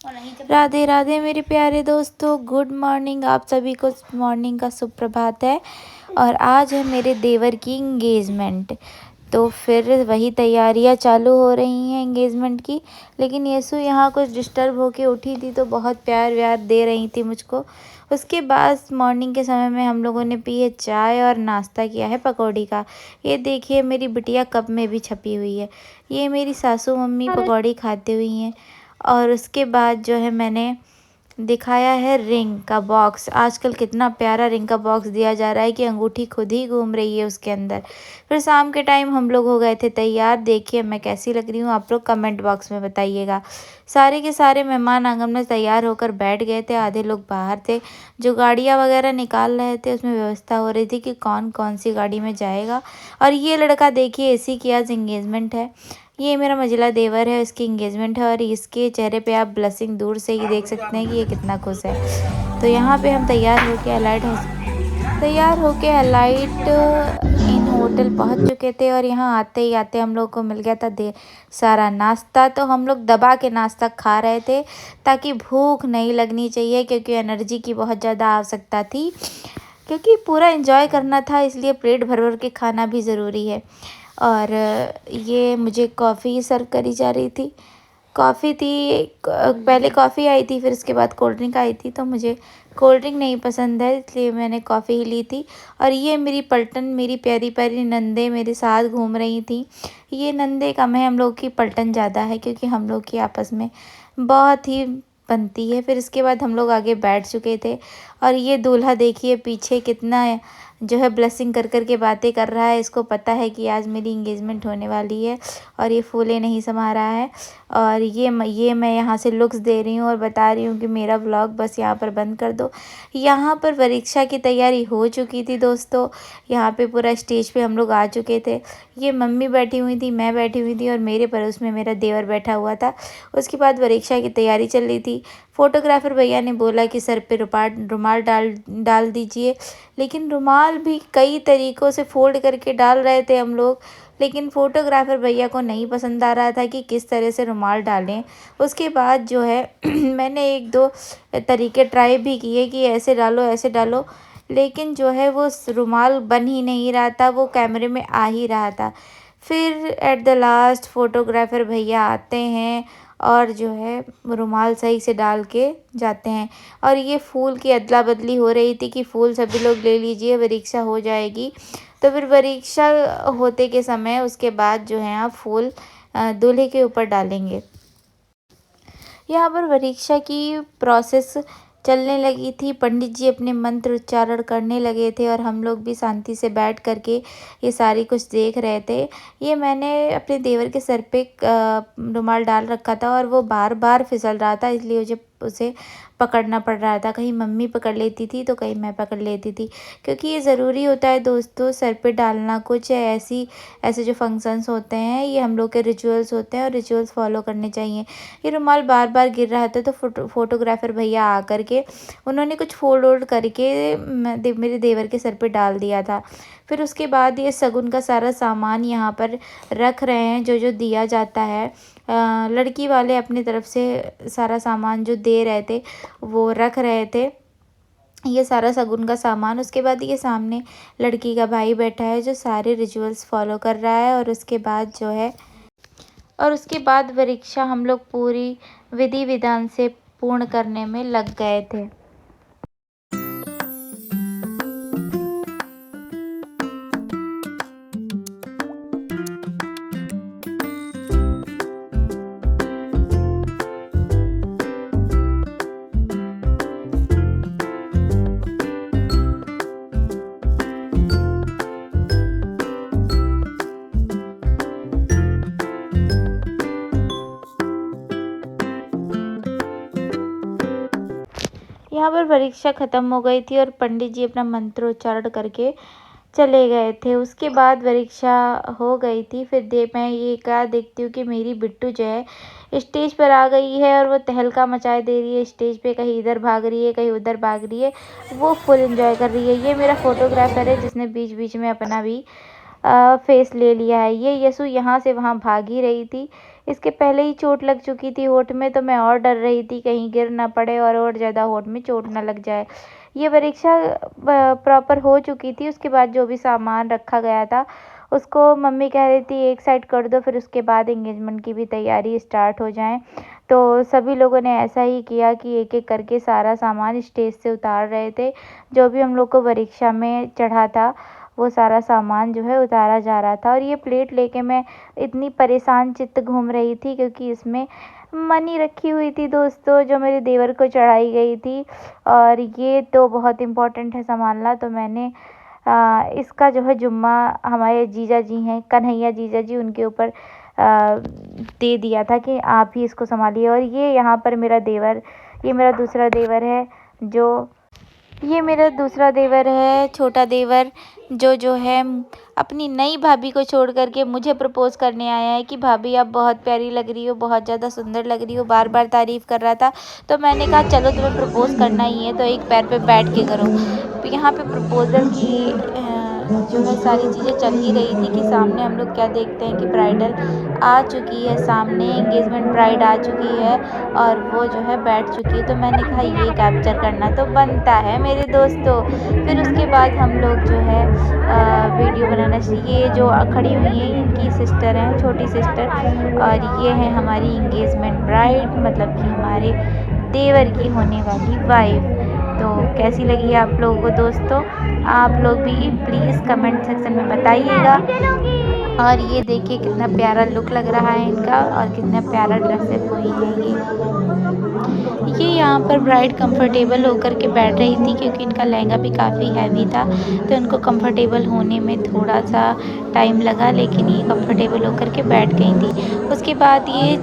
राधे राधे मेरे प्यारे दोस्तों, गुड मॉर्निंग। आप सभी को मॉर्निंग का सुप्रभात है। और आज है मेरे देवर की इंगेजमेंट, तो फिर वही तैयारियां चालू हो रही हैं इंगेजमेंट की। लेकिन येसु यहाँ कुछ डिस्टर्ब होके उठी थी तो बहुत प्यार व्यार दे रही थी मुझको। उसके बाद मॉर्निंग के समय में हम लोगों ने पी है चाय और नाश्ता किया है पकौड़ी का। ये देखिए मेरी बिटिया कप में भी छपी हुई है। ये मेरी सासू मम्मी पकौड़ी खाते हुई हैं। और उसके बाद जो है मैंने दिखाया है रिंग का बॉक्स। आजकल कितना प्यारा रिंग का बॉक्स दिया जा रहा है कि अंगूठी खुद ही घूम रही है उसके अंदर। फिर शाम के टाइम हम लोग हो गए थे तैयार। देखिए मैं कैसी लग रही हूँ, आप लोग कमेंट बॉक्स में बताइएगा। सारे के सारे मेहमान आंगन में तैयार होकर बैठ गए थे, आधे लोग बाहर थे। जो गाड़ियाँ वगैरह निकाल रहे थे उसमें व्यवस्था हो रही थी कि कौन कौन सी गाड़ी में जाएगा। और ये लड़का देखिए, इसी की आज इंगेजमेंट है। ये मेरा मझिला देवर है, इसकी इंगेजमेंट है। और इसके चेहरे पे आप ब्लेसिंग दूर से ही देख सकते हैं कि ये कितना खुश है। तो यहाँ पे हम तैयार होके अलाइट इन होटल पहुँच चुके थे। और यहाँ आते ही आते हम लोग को मिल गया था सारा नाश्ता। तो हम लोग दबा के नाश्ता खा रहे थे ताकि भूख नहीं लगनी चाहिए, क्योंकि एनर्जी की बहुत ज़्यादा आवश्यकता थी। क्योंकि पूरा एंजॉय करना था, इसलिए पेट भर भर के खाना भी ज़रूरी है। और ये मुझे कॉफ़ी सर्व करी जा रही थी। कॉफ़ी थी, पहले कॉफ़ी आई थी, फिर उसके बाद कोल्ड ड्रिंक आई थी। तो मुझे कोल्ड ड्रिंक नहीं पसंद है, इसलिए मैंने कॉफ़ी ही ली थी। और ये मेरी पलटन, मेरी प्यारी प्यारी नंदे मेरे साथ घूम रही थी। ये नंदे कम है, हम लोग की पलटन ज़्यादा है, क्योंकि हम लोग की आपस में बहुत ही बनती है। फिर इसके बाद हम लोग आगे बैठ चुके थे। और ये दूल्हा देखिए पीछे कितना जो है ब्लेसिंग कर कर के बातें कर रहा है। इसको पता है कि आज मेरी इंगेजमेंट होने वाली है। और ये फूले नहीं समा रहा है। और ये मैं यहाँ से लुक्स दे रही हूँ और बता रही हूँ कि मेरा व्लॉग बस यहाँ पर बंद कर दो। यहाँ पर परीक्षा की तैयारी हो चुकी थी दोस्तों। यहाँ पे पूरा स्टेज पे हम लोग आ चुके थे। ये मम्मी बैठी हुई थी, मैं बैठी हुई थी, और मेरे पड़ोस में मेरा देवर बैठा हुआ था। उसके बाद परीक्षा की तैयारी चल रही थी। फोटोग्राफर भैया ने बोला कि सर पे रुमाल डाल दीजिए। लेकिन रुमाल भी कई तरीक़ों से फ़ोल्ड करके डाल रहे थे हम लोग। लेकिन फ़ोटोग्राफ़र भैया को नहीं पसंद आ रहा था कि किस तरह से रुमाल डालें। उसके बाद जो है मैंने 1-2 तरीके ट्राई भी किए कि ऐसे डालो, ऐसे डालो। लेकिन जो है वो रुमाल बन ही नहीं रहा था, वो कैमरे में आ ही रहा था। फिर एट द लास्ट फ़ोटोग्राफ़र भैया आते हैं और जो है रुमाल सही से डाल के जाते हैं। और ये फूल की अदला बदली हो रही थी कि फूल सभी लोग ले लीजिए, परीक्षा हो जाएगी। तो फिर परीक्षा होते के समय उसके बाद जो है आप फूल दूल्हे के ऊपर डालेंगे। यहाँ पर परीक्षा की प्रोसेस चलने लगी थी। पंडित जी अपने मंत्र उच्चारण करने लगे थे और हम लोग भी शांति से बैठ करके ये सारी कुछ देख रहे थे। ये मैंने अपने देवर के सर पे रुमाल डाल रखा था और वो बार बार फिसल रहा था, इसलिए मुझे उसे पकड़ना पड़ रहा था। कहीं मम्मी पकड़ लेती थी तो कहीं मैं पकड़ लेती थी, क्योंकि ये ज़रूरी होता है दोस्तों सर पे डालना। कुछ ऐसे जो फंक्शंस होते हैं ये हम लोग के रिचुअल्स होते हैं और रिचुअल्स फॉलो करने चाहिए। ये रुमाल बार बार गिर रहा था तो फोटोग्राफर भैया आ करके उन्होंने कुछ फोल्ड वोल्ड करके मेरे देवर के सर पे डाल दिया था। फिर उसके बाद ये शगुन का सारा सामान यहाँ पर रख रहे हैं, जो जो दिया जाता है। लड़की वाले अपनी तरफ से सारा सामान जो दे रहे थे वो रख रहे थे, ये सारा शगुन का सामान। उसके बाद ये सामने लड़की का भाई बैठा है जो सारे रिचुअल्स फॉलो कर रहा है। और उसके बाद परीक्षा हम लोग पूरी विधि विधान से पूर्ण करने में लग गए थे। यहाँ पर परीक्षा ख़त्म हो गई थी और पंडित जी अपना मंत्रोच्चारण करके चले गए थे। उसके बाद परीक्षा हो गई थी। फिर मैं ये क्या देखती हूँ कि मेरी बिट्टू जो है स्टेज पर आ गई है और वो तहलका मचाए दे रही है स्टेज पे। कहीं इधर भाग रही है, कहीं उधर भाग रही है, वो फुल एंजॉय कर रही है। ये मेरा फोटोग्राफर है जिसने बीच बीच में अपना भी फेस ले लिया है। ये यसु यहाँ से वहाँ भाग ही रही थी। इसके पहले ही चोट लग चुकी थी होठ में, तो मैं और डर रही थी कहीं गिर ना पड़े और ज़्यादा होठ में चोट ना लग जाए। ये परीक्षा प्रॉपर हो चुकी थी। उसके बाद जो भी सामान रखा गया था उसको मम्मी कह रही थी एक साइड कर दो, फिर उसके बाद एंगेजमेंट की भी तैयारी स्टार्ट हो जाए। तो सभी लोगों ने ऐसा ही किया कि एक-एक करके सारा सामान स्टेज से उतार रहे थे। जो भी हम लोग को परीक्षा में चढ़ा था वो सारा सामान जो है उतारा जा रहा था। और ये प्लेट लेके मैं इतनी परेशान चित्त घूम रही थी क्योंकि इसमें मनी रखी हुई थी दोस्तों, जो मेरे देवर को चढ़ाई गई थी। और ये तो बहुत इम्पोर्टेंट है संभालना, तो मैंने इसका जो है ज़िम्मा हमारे जीजा जी हैं, कन्हैया जीजा जी, उनके ऊपर दे दिया था कि आप ही इसको सँभालिए। और ये यहाँ पर मेरा देवर, ये मेरा दूसरा देवर है ये मेरा दूसरा देवर है, छोटा देवर, जो है अपनी नई भाभी को छोड़ कर के मुझे प्रपोज़ करने आया है कि भाभी आप बहुत प्यारी लग रही हो, बहुत ज़्यादा सुंदर लग रही हो, बार-बार तारीफ़ कर रहा था। तो मैंने कहा चलो तुम्हें प्रपोज़ करना ही है तो एक पैर पे बैठ के करो। तो यहाँ पे प्रपोज़ल की जो है सारी चीज़ें चल ही रही थी कि सामने हम लोग क्या देखते हैं कि ब्राइडल आ चुकी है, सामने एंगेजमेंट ब्राइड आ चुकी है और वो जो है बैठ चुकी है। तो मैंने कहा ये कैप्चर करना तो बनता है मेरे दोस्तों। फिर उसके बाद हम लोग जो है वीडियो बनाना ये जो खड़ी हुई हैं इनकी सिस्टर हैं, छोटी सिस्टर, और ये है हमारी एंगेजमेंट ब्राइड, मतलब कि हमारे देवर की होने वाली वाइफ। तो कैसी लगी आप लोगों को दोस्तों? आप लोग भी प्लीज़ कमेंट सेक्शन में बताइएगा। और ये देखिए कितना प्यारा लुक लग रहा है इनका और कितना प्यारा ड्रेसअप हुई है ये यहाँ पर ब्राइड कंफर्टेबल होकर के बैठ रही थी क्योंकि इनका लहंगा भी काफ़ी हैवी था, तो इनको कंफर्टेबल होने में थोड़ा सा टाइम लगा, लेकिन ये कंफर्टेबल होकर के बैठ गई थी। उसके बाद ये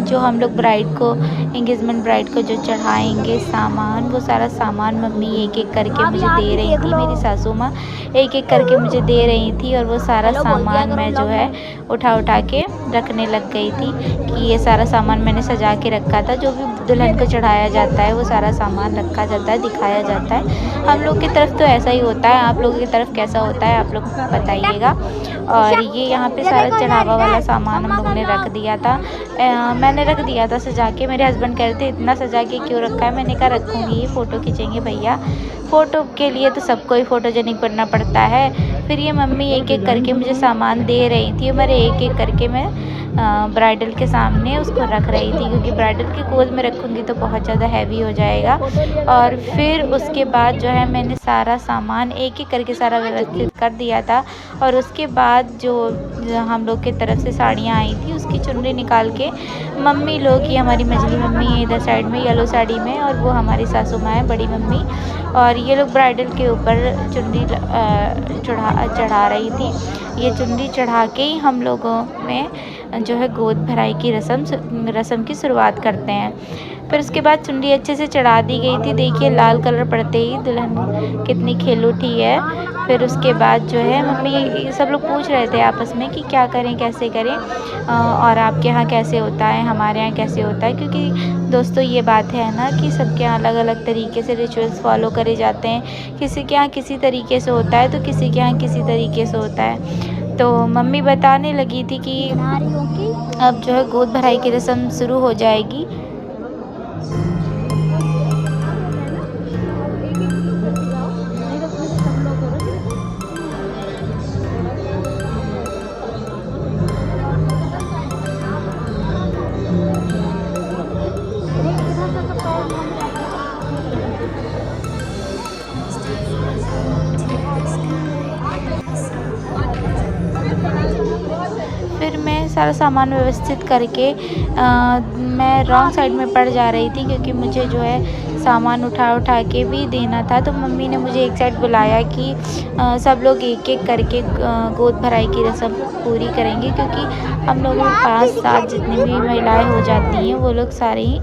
जो हम लोग ब्राइड को, एंगेजमेंट ब्राइड को जो चढ़ाएंगे सामान, वो सारा सामान मम्मी एक-एक करके मुझे दे रही थी, मेरी सासू माँ एक-एक करके मुझे दे रही थी। और वो सारा सामान मैं जो है उठा के रखने लग गई थी कि ये सारा सामान मैंने सजा के रखा था। जो भी दुल्हन को चढ़ाया जाता है वो सारा सामान रखा जाता है, दिखाया जाता है। हम लोग की तरफ तो ऐसा ही होता है, आप लोगों की तरफ कैसा होता है आप लोग बताइएगा। और ये यहाँ पे सारा चढ़ावा वाला सामान हम लोग ने रख दिया था। मैंने रख दिया था सजा के। मेरे हस्बैंड कह रहे थे इतना सजा के क्यों रखा है? मैंने कहा रखूँगी, फ़ोटो खींचेंगे भैया, फ़ोटो के लिए तो सबको ही फ़ोटोजेनिक बनना पड़ता है। फिर ये मम्मी एक-एक करके मुझे सामान दे रही थी, मेरे एक-एक करके मैं ब्राइडल के सामने उसको रख रही थी क्योंकि ब्राइडल की गोद में रखूँगी तो बहुत ज़्यादा हैवी हो जाएगा। और फिर उसके बाद जो है मैंने सारा सामान एक-एक करके सारा व्यवस्थित कर दिया था। और उसके बाद जो हम लोग की तरफ से साड़ियाँ आई थी उसकी चुन्नी निकाल के मम्मी लोग, ये हमारी मझली मम्मी है इधर साइड में येलो साड़ी में, और वो हमारी सासू माँ है बड़ी मम्मी, और ये लोग ब्राइडल के ऊपर चुन्नी चढ़ा रही थी। ये चुन्नी चढ़ा के ही हम लोगों में जो है गोद भराई की रस्म की शुरुआत करते हैं। फिर उसके बाद चुन्नी अच्छे से चढ़ा दी गई थी। देखिए लाल कलर पड़ते ही दुल्हन कितनी खिल उठी है। फिर उसके बाद जो है मम्मी सब लोग पूछ रहे थे आपस में कि क्या करें, कैसे करें, और आपके यहाँ कैसे होता है, हमारे यहाँ कैसे होता है। क्योंकि दोस्तों ये बात है ना कि सबके यहाँ अलग अलग तरीके से रिचुअल्स फॉलो करे जाते हैं। किसी के यहाँ किसी तरीके से होता है तो किसी के यहाँ किसी तरीके से होता है। तो मम्मी बताने लगी थी कि अब जो है गोद भराई की रस्म शुरू हो जाएगी। फिर मैं सारा सामान व्यवस्थित करके मैं रॉन्ग साइड में पड़ जा रही थी क्योंकि मुझे जो है सामान उठा के भी देना था। तो मम्मी ने मुझे एक साइड बुलाया कि सब लोग एक-एक करके गोद भराई की रस्म पूरी करेंगे, क्योंकि हम लोग 5-7 जितनी भी महिलाएं हो जाती हैं वो लोग सारे ही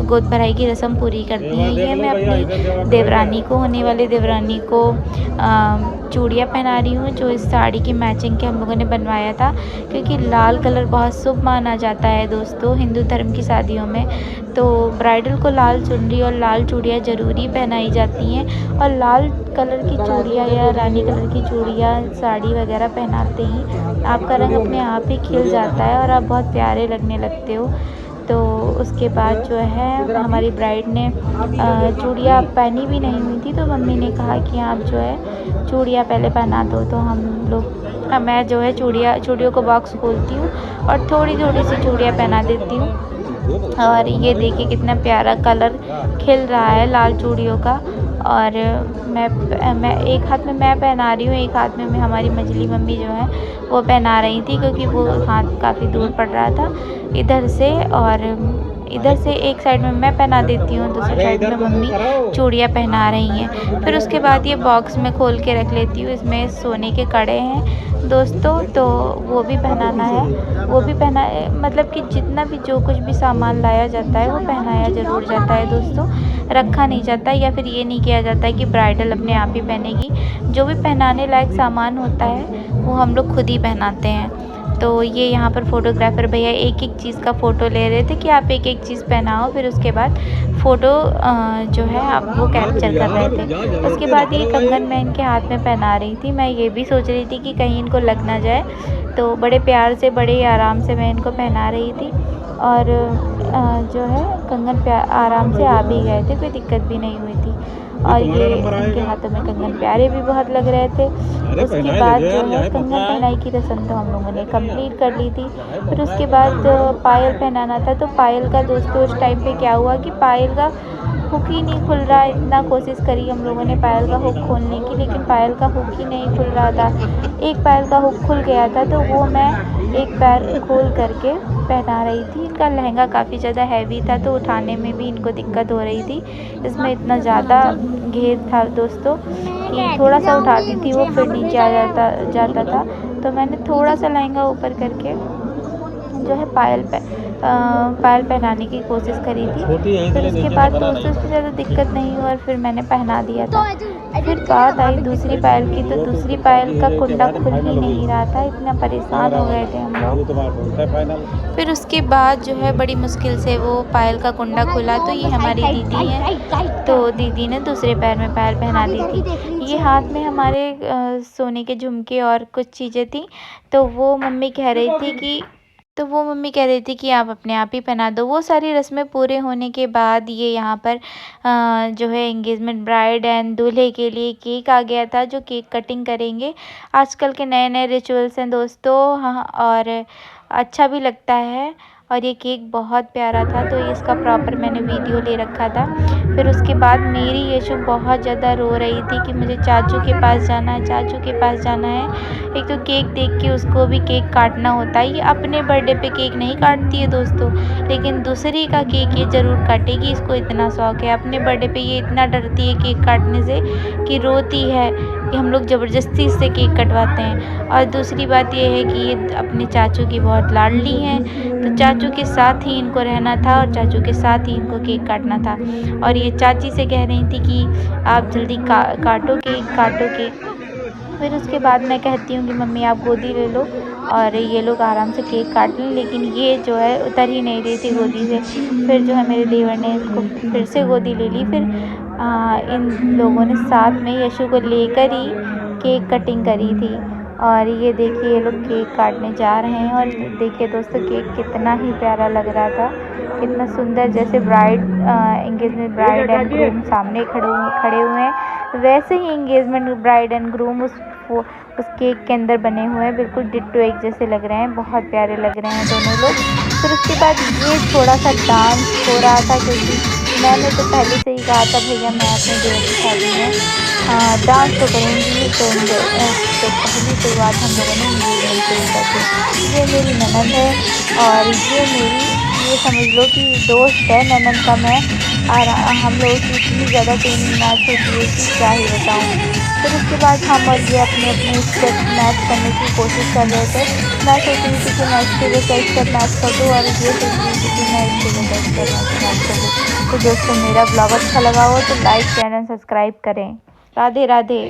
गोद भराई की रस्म पूरी करती हैं। ये मैं अपनी देवरानी को, होने वाली देवरानी को चूड़ियाँ पहना रही हूँ, जो इस साड़ी की मैचिंग के हम लोगों ने बनवाया था, क्योंकि लाल कलर बहुत शुभ माना जाता है दोस्तों हिंदू धर्म की शादियों में। तो ब्राइडल को लाल चुनरी और लाल चूड़ियाँ ज़रूरी पहनाई जाती हैं, और लाल कलर की चूड़ियाँ या रानी कलर की चूड़ियाँ साड़ी वगैरह पहनाते ही आपका रंग अपने आप ही खिल जाता है और आप बहुत प्यारे लगने लगते हो। तो उसके बाद जो है हमारी ब्राइड ने चूड़ियाँ पहनी भी नहीं हुई थी, तो मम्मी ने कहा कि आप जो है चूड़ियाँ पहले पहना दो। तो हम लोग मैं जो है चूड़ियों को बॉक्स खोलती हूँ और थोड़ी थोड़ी सी चूड़ियाँ पहना देती हूँ। और ये देखिए कितना प्यारा कलर खिल रहा है लाल चूड़ियों का। और मैं एक हाथ में मैं पहना रही हूँ, एक हाथ में हमारी मझली मम्मी जो है वो पहना रही थी, क्योंकि वो हाथ काफ़ी दूर पड़ रहा था इधर से। और इधर से एक साइड में मैं पहना देती हूँ, दूसरी साइड में मम्मी चूड़ियाँ पहना रही हैं। फिर उसके बाद ये बॉक्स में खोल के रख लेती हूँ। इसमें सोने के कड़े हैं दोस्तों, तो वो भी पहनाना है। वो भी पहना मतलब कि जितना भी जो कुछ भी सामान लाया जाता है वो पहनाया ज़रूर जाता है दोस्तों, रखा नहीं जाता, या फिर ये नहीं किया जाता है कि ब्राइडल अपने आप ही पहनेगी। जो भी पहनाने लायक सामान होता है वो हम लोग खुद ही पहनाते हैं। तो ये यहाँ पर फ़ोटोग्राफ़र भैया एक एक चीज़ का फ़ोटो ले रहे थे कि आप एक एक चीज़ पहनाओ, फिर उसके बाद फ़ोटो जो है आप वो कैप्चर कर रहे थे। उसके बाद ये कंगन मैं इनके हाथ में पहना रही थी। मैं ये भी सोच रही थी कि कहीं इनको लग ना जाए, तो बड़े प्यार से बड़े आराम से मैं इनको पहना रही थी। और जो है कंगन आराम से आ भी गए थे, कोई दिक्कत भी नहीं हुई थी। और ये इनके हाथों में कंगन प्यारे भी बहुत लग रहे थे। उसके बाद जो है कंगन पहनाई की रस्म तो हम लोगों ने कंप्लीट कर ली थी। फिर उसके बाद पायल पहनाना था, तो पायल का दोस्तों उस टाइम पे क्या हुआ कि पायल का हुक ही नहीं खुल रहा। इतना कोशिश करी हम लोगों ने पायल का हुक खोलने की, लेकिन पायल का हुक ही नहीं खुल रहा था। एक पायल का हुक खुल गया था, तो वो मैं एक पैर खोल करके पहना रही थी। इनका लहंगा काफ़ी ज़्यादा हैवी था, तो उठाने में भी इनको दिक्कत हो रही थी। इसमें इतना ज़्यादा घेर था दोस्तों कि थोड़ा सा उठाती थी वो फिर नीचे आ जाता था। तो मैंने थोड़ा सा लहंगा ऊपर करके जो है पायल पहनाने की कोशिश करी थी। फिर उसके बाद दोस्तों उसमें ज़्यादा दिक्कत नहीं हुई और फिर मैंने पहना दिया था। फिर बात आई दूसरी पायल की, तो दूसरी पायल का कुंडा खुल ही नहीं रहा था। इतना परेशान हो गए थे हम लोग। फिर उसके बाद जो है बड़ी मुश्किल से वो पायल का कुंडा खुला। तो ये हमारी दीदी हैं, तो दीदी ने दूसरे पैर में पायल पहना दी थी। ये हाथ में हमारे सोने के झुमके और कुछ चीज़ें थी, तो वो मम्मी कह रही थी कि आप अपने आप ही पहना दो। वो सारी रस्में पूरे होने के बाद ये यहाँ पर जो है एंगेजमेंट ब्राइड एंड दूल्हे के लिए केक आ गया था, जो केक कटिंग करेंगे। आजकल के नए नए रिचुअल्स हैं दोस्तों, हाँ, और अच्छा भी लगता है। और ये केक बहुत प्यारा था, तो इसका प्रॉपर मैंने वीडियो ले रखा था। फिर उसके बाद मेरी यशु बहुत ज़्यादा रो रही थी कि मुझे चाचू के पास जाना है, चाचू के पास जाना है। एक तो केक देख के उसको भी केक काटना होता है। ये अपने बर्थडे पे केक नहीं काटती है दोस्तों, लेकिन दूसरे का केक ये ज़रूर काटेगी। इसको इतना शौक है। अपने बर्थडे पे ये इतना डरती है केक काटने से कि रोती है कि हम लोग ज़बरदस्ती इससे केक कटवाते हैं। और दूसरी बात ये है कि ये अपने चाचू की बहुत लाडली हैं, तो चाचू के साथ ही इनको रहना था और चाचू के साथ ही इनको केक काटना था। और ये चाची से कह रही थी कि आप जल्दी काटो केक। फिर उसके बाद मैं कहती हूँ कि मम्मी आप गोदी ले लो और ये लोग आराम से केक काट लें, लेकिन ये जो है उतर ही नहीं रही थी गोदी से। फिर जो है मेरे देवर ने इसको फिर से गोदी ले ली। फिर इन लोगों ने साथ में यशु को लेकर ही केक कटिंग करी थी। और ये देखिए ये लोग केक काटने जा रहे हैं। और देखिए दोस्तों केक कितना ही प्यारा लग रहा था, कितना सुंदर, जैसे एंगेजमेंट ब्राइड एंड ग्रूम सामने खड़े हुए हैं, वैसे ही एंगेजमेंट ब्राइड एंड ग्रूम उस केक के अंदर बने हुए हैं। बिल्कुल डिट्टो एक जैसे लग रहे हैं, बहुत प्यारे लग रहे हैं दोनों लोग। फिर उसके बाद ये थोड़ा सा डांस हो रहा था, क्योंकि मैंने तो पहले से ही कहा था भैया मैं अपने देवर की शादी में डांस तो करूँगी। तो पहली शुरुआत हम लोगों ने एंगेजमेंट से ही कर दी। ये मेरी ननद है और ये समझ लो कि दोस्त है ननद का मैं। और हम लोगों की इतनी ज़्यादा ट्रेनिंग मैच होती है कि क्या ही बताऊँ। फिर उसके बाद हम और ये अपने अपने स्टेप मैच करने की कोशिश कर रहे थे। मैं सोच रही थी कि मैं इसके जैसा स्टेप मैच कर दूँ और ये सोच रही थी कि मैं इसके जैसा स्टेप मैच कर दूँ। तो दोस्तों मेरा ब्लॉग अच्छा लगा हो तो लाइक शेयर एंड सब्सक्राइब करें। राधे राधे।